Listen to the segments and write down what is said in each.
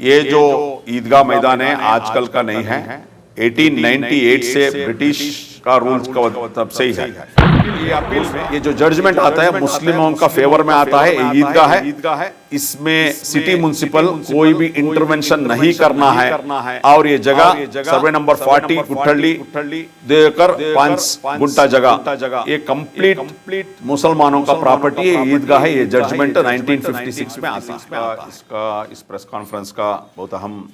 ये जो ईदगाह मैदान है आजकल का नहीं है। 1898 से ब्रिटिश का रूल का तब से ही है। ये जो जजमेंट आता है मुस्लिमों का फेवर में आता है, ईदगाह है। इसमें सिटी म्युनिसिपल कोई भी इंटरवेंशन नहीं करना है और ये जगह सर्वे नंबर 40 गुठली देकर 5 गुंटा जगह ये कंप्लीट मुसलमानों का प्रॉपर्टी है, ईदगाह है। ये जजमेंट 1956 में आता है। इसका इस प्रेस कॉन्फ्रेंस का बहुत अहम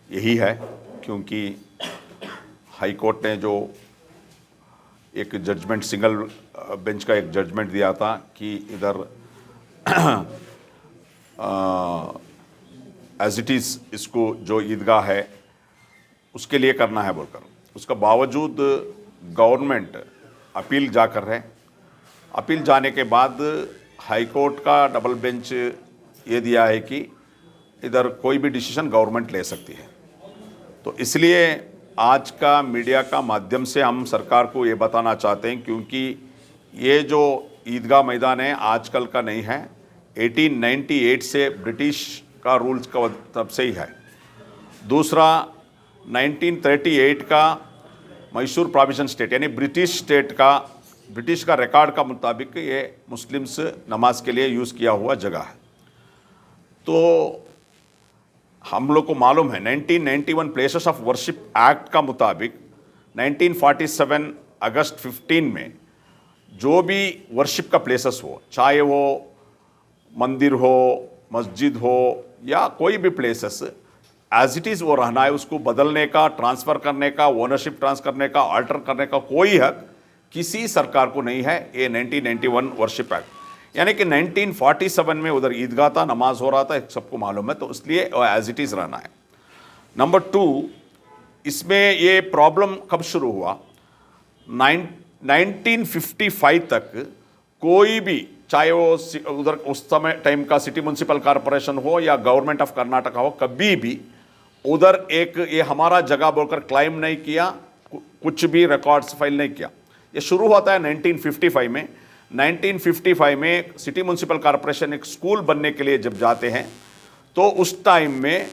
यही है क्योंकि हाई कोर्ट ने जो एक जजमेंट सिंगल बेंच का एक जजमेंट दिया था कि इधर एज इट इज़ इसको जो ईदगाह है उसके लिए करना है बोलकर, उसका बावजूद गवर्नमेंट अपील जाकर है। अपील जाने के बाद हाई कोर्ट का डबल बेंच ये दिया है कि इधर कोई भी डिसीजन गवर्नमेंट ले सकती है। तो इसलिए आज का मीडिया का माध्यम से हम सरकार को ये बताना चाहते हैं क्योंकि ये जो ईदगाह मैदान है आजकल का नहीं है। 1898 से ब्रिटिश का रूल्स का तब से ही है। दूसरा 1938 का मैसूर प्रोविजन स्टेट यानी ब्रिटिश का रिकॉर्ड का मुताबिक ये मुस्लिम्स नमाज के लिए यूज़ किया हुआ जगह है। तो हम लोग को मालूम है 1991 प्लेसेस ऑफ वर्शिप एक्ट का मुताबिक 1947 अगस्त 15 में जो भी वर्शिप का प्लेसेस हो, चाहे वो मंदिर हो, मस्जिद हो या कोई भी प्लेसेस, एज इट इज़ वो रहना है। उसको बदलने का, ट्रांसफ़र करने का, ओनरशिप ट्रांसफर करने का, अल्टर करने का कोई हक किसी सरकार को नहीं है। ये 1991 वर्शिप एक्ट यानी कि 1947 में उधर ईदगाह था, नमाज हो रहा था, सबको मालूम है, तो इसलिए एज इट इज़ रहना है। नंबर 2, इसमें ये प्रॉब्लम कब शुरू हुआ? 1955 तक कोई भी, चाहे वो उधर उस समय टाइम का सिटी म्युनिसिपल कॉरपोरेशन हो या गवर्नमेंट ऑफ कर्नाटका हो, कभी भी उधर एक ये हमारा जगह बोलकर क्लाइम नहीं किया, कुछ भी रिकॉर्ड्स फाइल नहीं किया। ये शुरू होता है 1955 में। 1955 में सिटी म्युनिसिपल कॉरपोरेशन एक स्कूल बनने के लिए जब जाते हैं तो उस टाइम में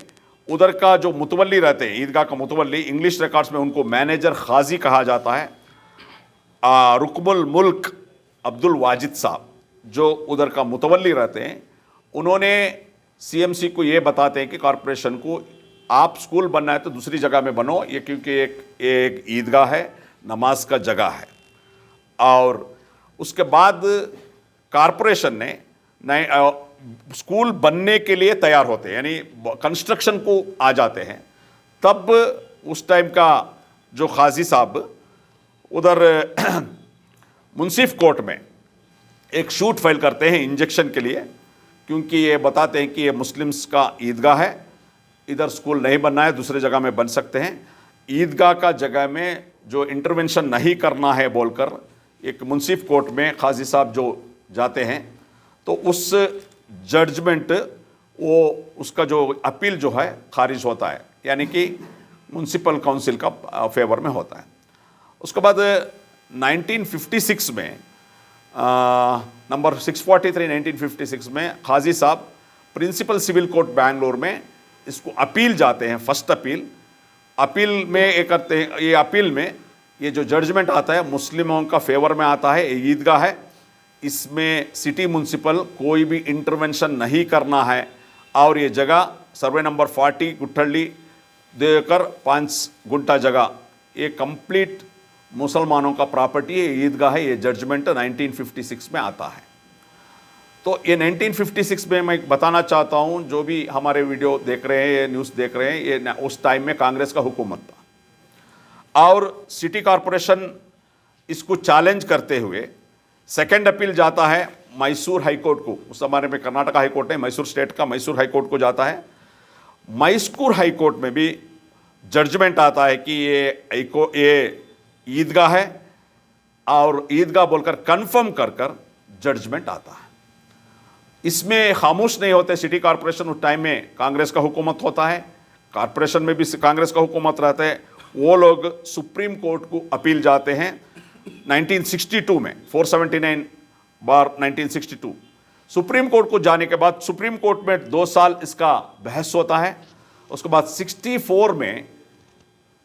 उधर का जो मुतवल्ली रहते हैं, ईदगाह का मुतवल्ली, इंग्लिश रिकॉर्ड्स में उनको मैनेजर खाजी कहा जाता है, रुकमुल मुल्क अब्दुल वाजिद साहब जो उधर का मुतवल्ली रहते हैं, उन्होंने सीएमसी को ये बताते हैं कि कॉरपोरेशन को आप स्कूल बनना है तो दूसरी जगह में बनो, ये क्योंकि एक ईदगाह है, नमाज का जगह है। और उसके बाद कॉरपोरेशन ने स्कूल बनने के लिए तैयार होते हैं यानी कंस्ट्रक्शन को आ जाते हैं। तब उस टाइम का जो खाजी साहब उधर मुंसिफ कोर्ट में एक शूट फाइल करते हैं इंजेक्शन के लिए, क्योंकि ये बताते हैं कि ये मुस्लिम्स का ईदगाह है, इधर स्कूल नहीं बनना है, दूसरे जगह में बन सकते हैं। ईदगाह का जगह में जो इंटरवेंशन नहीं करना है बोलकर एक मुंसिफ कोर्ट में खाजी साहब जो जाते हैं तो उस जजमेंट वो उसका जो अपील जो है खारिज होता है, यानी कि म्युनिसिपल काउंसिल का फेवर में होता है। उसके बाद 1956 में नंबर 643 1956 में खाजी साहब प्रिंसिपल सिविल कोर्ट बेंगलोर में इसको अपील जाते हैं, फर्स्ट अपील में ये करते हैं। ये अपील में ये जो जजमेंट आता है मुस्लिमों का फेवर में आता है, ईदगाह है, इसमें सिटी म्युनिसिपल कोई भी इंटरवेंशन नहीं करना है और ये जगह सर्वे नंबर 40 गुठली देकर 5 गुंटा जगह ये कंप्लीट मुसलमानों का प्रॉपर्टी है, ईदगाह है। ये जजमेंट 1956 में आता है। तो ये 1956 में मैं बताना चाहता हूँ, जो भी हमारे वीडियो देख रहे हैं, ये न्यूज़ देख रहे हैं, ये उस टाइम में कांग्रेस का हुकूमत था और सिटी कॉरपोरेशन इसको चैलेंज करते हुए सेकंड अपील जाता है मैसूर हाई कोर्ट को। उस जमाने में कर्नाटका हाई कोर्ट है, मैसूर स्टेट का मैसूर हाई कोर्ट को जाता है। मैसूर हाई कोर्ट में भी जजमेंट आता है कि ये ईदगाह है और ईदगाह बोलकर कंफर्म कर जजमेंट आता है। इसमें खामोश नहीं होते सिटी कॉरपोरेशन। उस टाइम में कांग्रेस का हुकूमत होता है, कॉरपोरेशन में भी कांग्रेस का हुकूमत रहता है। वो लोग सुप्रीम कोर्ट को अपील जाते हैं 1962 में 479/1962 सुप्रीम कोर्ट को जाने के बाद सुप्रीम कोर्ट में 2 साल इसका बहस होता है। उसके बाद 64 में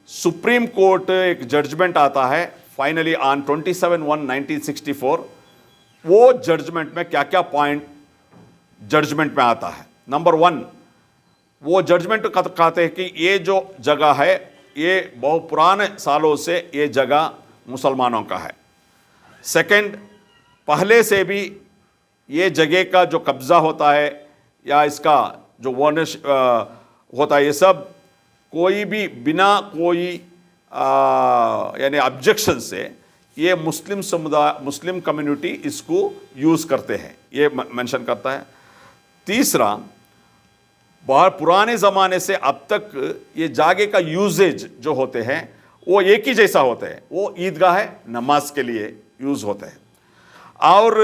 सुप्रीम कोर्ट एक जजमेंट आता है फाइनली ऑन 27/1/1964। वो जजमेंट में क्या क्या पॉइंट जजमेंट में आता है? नंबर 1, वो जजमेंट कहते हैं कि ये जो जगह है ये बहुत पुराने सालों से ये जगह मुसलमानों का है। सेकंड, पहले से भी ये जगह का जो कब्ज़ा होता है या इसका जो वॉनिश होता है, ये सब कोई भी बिना कोई यानी ऑब्जेक्शन से ये मुस्लिम समुदाय, मुस्लिम कम्युनिटी इसको यूज़ करते हैं, ये मेंशन करता है। तीसरा, बहुत पुराने ज़माने से अब तक ये जगह का यूजेज जो होते हैं वो एक ही जैसा होते हैं, वो ईदगाह है, नमाज के लिए यूज़ होते हैं। और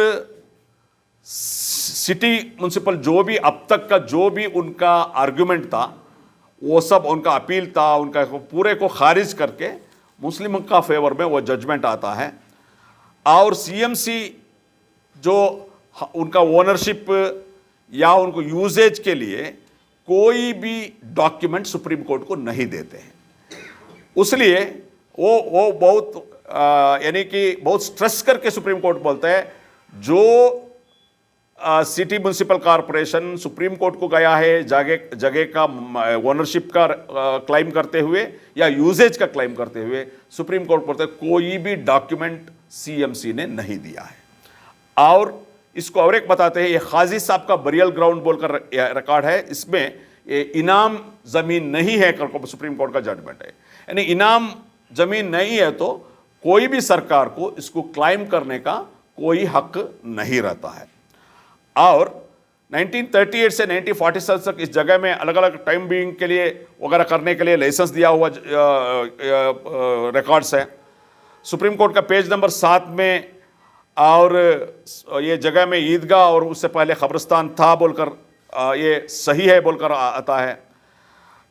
सिटी म्यूनसिपल जो भी अब तक का जो भी उनका आर्गुमेंट था, वो सब उनका अपील था, उनका पूरे को खारिज करके मुस्लिम का फेवर में वो जजमेंट आता है। और सीएमसी जो उनका ओनरशिप या उनको यूजेज के लिए कोई भी डॉक्यूमेंट सुप्रीम कोर्ट को नहीं देते हैं। उसलिए वो बहुत यानी कि बहुत स्ट्रेस करके सुप्रीम कोर्ट बोलता है जो city municipal corporation supreme court को गया है जगह का ओनरशिप का क्लेम करते हुए या यूजेज का क्लेम करते हुए, सुप्रीम कोर्ट बोलता है कोई भी डॉक्यूमेंट सीएमसी ने नहीं दिया है। और इसको और एक बताते हैं, ये खाजी साहब का बरियल ग्राउंड बोलकर रिकॉर्ड है, इसमें ये इनाम ज़मीन नहीं है, सुप्रीम कोर्ट का जजमेंट है। यानी इनाम ज़मीन नहीं है तो कोई भी सरकार को इसको क्लेम करने का कोई हक नहीं रहता है। और 1938 से 1947 तक इस जगह में अलग अलग टाइम बीइंग के लिए वगैरह करने के लिए लाइसेंस दिया हुआ रिकॉर्ड्स है। सुप्रीम कोर्ट का पेज नंबर 7 में, और ये जगह में ईदगाह और उससे पहले कब्रिस्तान था बोलकर ये सही है बोलकर आता है।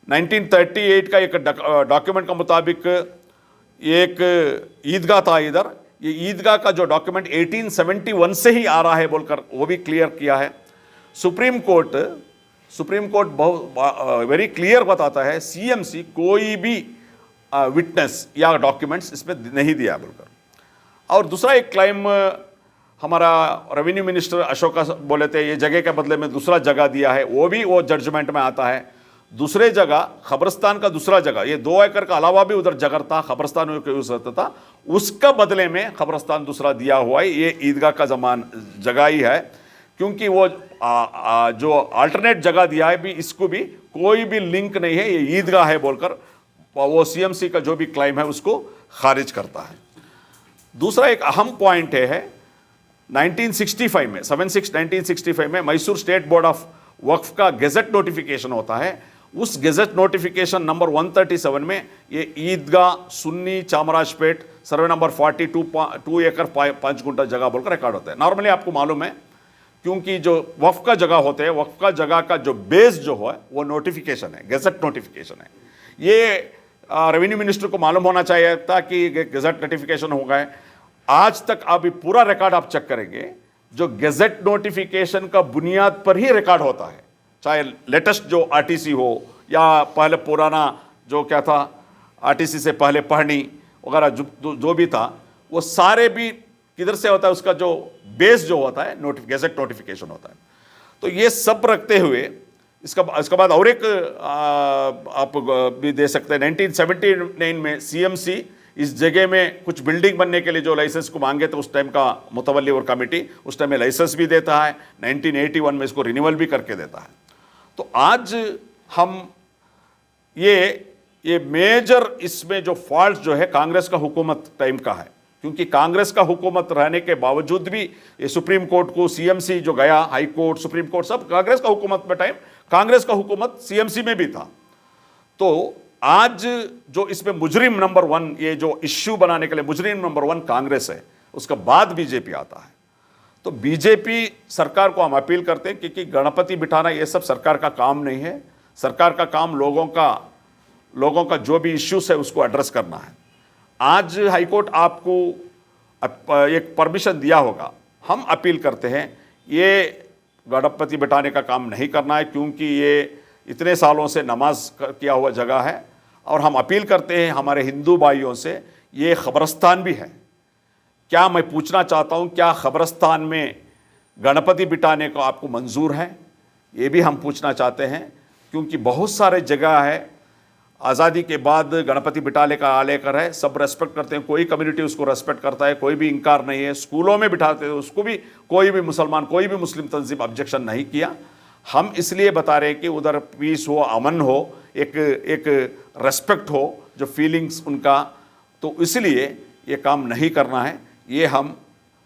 1938 का एक डॉक्यूमेंट के मुताबिक एक ईदगाह था इधर, ये ईदगाह का जो डॉक्यूमेंट 1871 से ही आ रहा है बोलकर वो भी क्लियर किया है। सुप्रीम कोर्ट बहुत वेरी क्लियर बताता है सीएमसी कोई भी विटनेस या डॉक्यूमेंट्स इसमें नहीं दिया बोलकर। और दूसरा एक क्लेम हमारा रेवेन्यू मिनिस्टर अशोका बोले थे ये जगह के बदले में दूसरा जगह दिया है, वो भी वो जजमेंट में आता है। दूसरे जगह कब्रिस्तान का दूसरा जगह, ये 2 एकड़ का अलावा भी उधर जगह था, कब्रिस्तान यूज होता था, उसका बदले में कब्रिस्तान दूसरा दिया हुआ है। ये ईदगाह का जगह ही है, क्योंकि वो जो अल्टरनेट जगह दिया है भी इसको भी कोई भी लिंक नहीं है, ये ईदगाह है बोलकर वो सीएमसी का जो भी क्लेम है उसको खारिज करता है। दूसरा एक अहम पॉइंट है 1965 में 1965 में मैसूर स्टेट बोर्ड ऑफ वक्फ का गेजेट नोटिफिकेशन होता है। उस गेजेट नोटिफिकेशन नंबर 137 में ये ईदगाह सुन्नी चामराजपेट सर्वे नंबर 2 एकड़ 5 गुंठा जगह बोलकर रिकॉर्ड होता है। नॉर्मली आपको मालूम है, क्योंकि जो वक्फ का जगह होते हैं, वक्फ का जगह का जो बेस जो है वो नोटिफिकेशन है, गेजेट नोटिफिकेशन है। ये रेवेन्यू मिनिस्टर को मालूम होना चाहिए था कि गेजेट नोटिफिकेशन हो गए। आज तक अभी पूरा रिकॉर्ड आप चेक करेंगे, जो गेजेट नोटिफिकेशन का बुनियाद पर ही रिकॉर्ड होता है, चाहे लेटेस्ट जो आरटीसी हो या पहले पुराना जो क्या था आरटीसी से पहले पढ़नी वगैरह जो भी था, वो सारे भी किधर से होता है, उसका जो बेस जो होता है गेजेट नोटिफिकेशन होता है। तो ये सब रखते हुए इसका बाद और एक आप भी दे सकते हैं। 1979 में सीएमसी इस जगह में कुछ बिल्डिंग बनने के लिए जो लाइसेंस को मांगे तो उस टाइम का मुतवल्ली और कमेटी उस टाइम में लाइसेंस भी देता है, 1981 में इसको रिन्यूअल भी करके देता है। तो आज हम ये मेजर इसमें जो फॉल्ट जो है कांग्रेस का हुकूमत टाइम का है, क्योंकि कांग्रेस का हुकूमत रहने के बावजूद भी ये सुप्रीम कोर्ट को सीएमसी जो गया, हाई कोर्ट सुप्रीम कोर्ट सब कांग्रेस का हुकूमत में टाइम कांग्रेस का हुकूमत सीएमसी में भी था। तो आज जो इसमें मुजरिम नंबर 1 ये जो इश्यू बनाने के लिए मुजरिम नंबर 1 कांग्रेस है, उसका बाद बीजेपी आता है। तो बीजेपी सरकार को हम अपील करते हैं क्योंकि गणपति बिठाना ये सब सरकार का काम नहीं है। सरकार का काम लोगों का जो भी इश्यूज है उसको एड्रेस करना है। आज हाईकोर्ट आपको एक परमिशन दिया होगा, हम अपील करते हैं ये गणपति बिठाने का काम नहीं करना है, क्योंकि ये इतने सालों से नमाज किया हुआ जगह है। और हम अपील करते हैं हमारे हिंदू भाइयों से, ये ख़बरस्तान भी है। क्या मैं पूछना चाहता हूँ, क्या ख़बरस्तान में गणपति बिठाने को आपको मंजूर है? ये भी हम पूछना चाहते हैं, क्योंकि बहुत सारे जगह है आज़ादी के बाद गणपति बिठाने का आलेकर है, सब रेस्पेक्ट करते हैं, कोई कम्युनिटी उसको रेस्पेक्ट करता है, कोई भी इनकार नहीं है। स्कूलों में बिठाते हैं उसको भी, कोई भी मुसलमान, कोई भी मुस्लिम तंजीम ऑब्जेक्शन नहीं किया। हम इसलिए बता रहे हैं कि उधर पीस हो, अमन हो, एक रेस्पेक्ट हो, जो फीलिंग्स उनका, तो इसलिए ये काम नहीं करना है। ये हम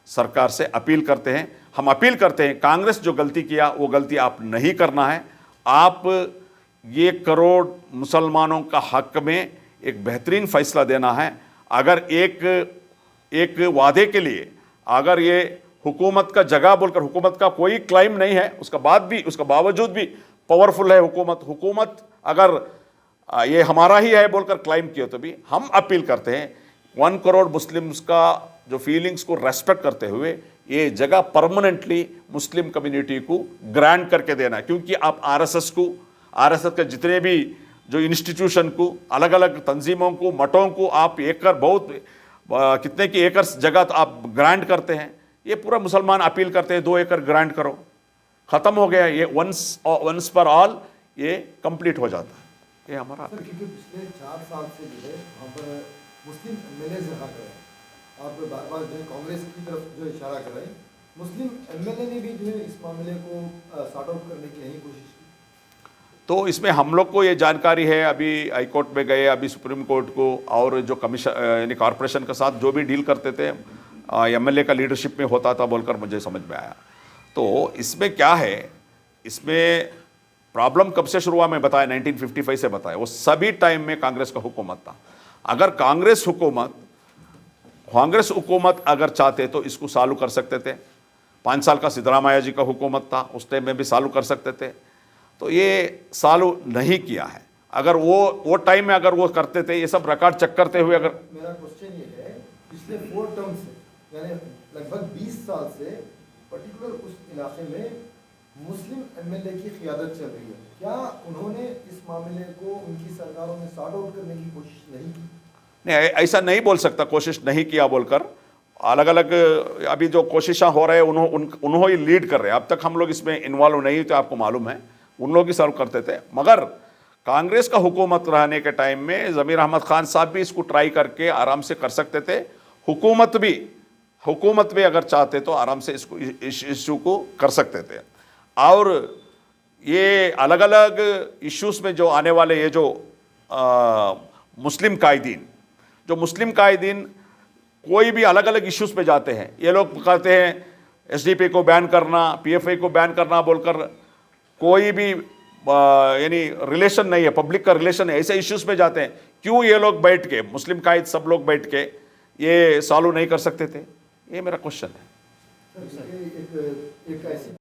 सरकार से अपील करते हैं। हम अपील करते हैं, कांग्रेस जो गलती किया वो गलती आप नहीं करना है। आप ये करोड़ मुसलमानों का हक में एक बेहतरीन फैसला देना है। अगर एक वादे के लिए अगर ये हुकूमत का जगह बोलकर, हुकूमत का कोई क्लाइम नहीं है, उसका बावजूद भी पावरफुल है हुकूमत अगर ये हमारा ही है बोलकर क्लाइम किया, तो भी हम अपील करते हैं 1 करोड़ मुस्लिम्स का जो फीलिंग्स को रेस्पेक्ट करते हुए ये जगह परमानेंटली मुस्लिम कम्युनिटी को ग्रांट करके देना है। क्योंकि आप आरएसएस के जितने भी जो इंस्टीट्यूशन को, अलग अलग तंजीमों को, मठों को आप एकड़, बहुत कितने की एकड़ जगह तो आप ग्रांट करते हैं। ये पूरा मुसलमान अपील करते हैं 2 एकड़ ग्रांट करो, ख़त्म हो गया, ये वंस पर ऑल ये कंप्लीट हो जाता है। ये हमारा क्योंकि पिछले 4 साल से जो है वहाँ पर मुस्लिम एमएलए रहा कर रहे हैं। आप बार बार जो है कांग्रेस की तरफ जो इशारा कर रहे हैं, मुस्लिम एमएलए ने भी जो है इस मामले को सॉर्ट आउट करने की यही कोशिश की। तो इसमें हम लोग को ये जानकारी है, अभी हाई कोर्ट में गए, अभी सुप्रीम कोर्ट को, और जो कमीशन यानी कॉरपोरेशन के साथ जो भी डील करते थे एमएलए का लीडरशिप में होता था बोलकर मुझे समझ में आया। तो इसमें क्या है, इसमें प्रॉब्लम कब से शुरू हुआ मैं बताया, 1955 से बताया। वो सभी टाइम में कांग्रेस का हुकूमत था। अगर कांग्रेस हुकूमत अगर चाहते तो इसको चालू कर सकते थे। 5 साल का सिद्धरामैया जी का हुकूमत था, उस टाइम में भी चालू कर सकते थे। तो ये चालू नहीं किया है। अगर वो टाइम में अगर वो करते थे, ये सब रिकॉर्ड चेक करते हुए, अगर मेरा क्वेश्चन ये है, पिछले 4 टर्म से यानी लगभग 20 साल से पर्टिकुलर उस इलाके में मुस्लिम एमएलए की क़ियादत चल रही है, क्या उन्होंने इस मामले को उनकी सरकारों में सॉर्ट आउट करने की कोशिश नहीं की? नहीं, ऐसा नहीं बोल सकता कोशिश नहीं किया बोलकर। अलग अलग अभी जो कोशिशें हो रहे हैं उन्होंने ही लीड कर रहे हैं। अब तक हम लोग इसमें इन्वॉल्व नहीं थे, आपको मालूम है, उन लोग ही सर्व करते थे। मगर कांग्रेस का हुकूमत रहने के टाइम में ज़मीर अहमद खान साहब भी इसको ट्राई करके आराम से कर सकते थे। हुकूमत भी अगर चाहते तो आराम से इसको इशू को कर सकते थे। और ये अलग अलग इश्यूज़ में जो आने वाले ये जो मुस्लिम कायदीन कोई भी अलग अलग इश्यूज़ पे जाते हैं। ये लोग कहते हैं एसडीपी को बैन करना, पीएफआई को बैन करना बोलकर, कोई भी यानी रिलेशन नहीं है, पब्लिक का रिलेशन है, ऐसे इश्यूज़ पे जाते हैं। क्यों ये लोग बैठ के, मुस्लिम कायद सब लोग बैठ के ये सॉल्व नहीं कर सकते थे? ये मेरा क्वेश्चन है। एक ऐसी